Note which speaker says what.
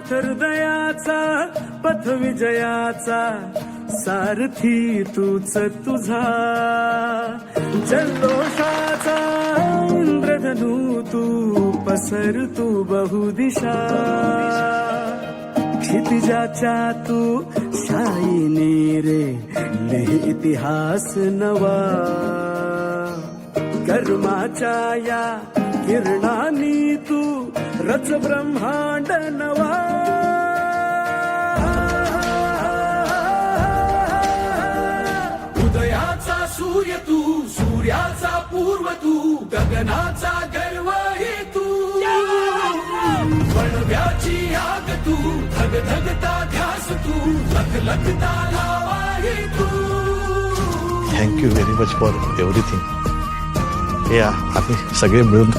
Speaker 1: नाथ हृदयाचा पथ विजयाचा सारथी तूच तुझा जल्लोषाचा इंद्रधनू तू पसर तू बहुदिशा क्षितिजाच्या तू शाईने रे लिहि इतिहास नवा कर्माच्या या किरणानी तू रच ब्रह्मांड नवा उदयाचा सूर्य तू सूर्याचा पूर्व तू गगनाचा गर्व हे तू वणव्याची आग तू धग धगता ध्यास तू लख लखता लावा हे तू.
Speaker 2: Thank you very much for everything. या आम्ही सगळे मिळून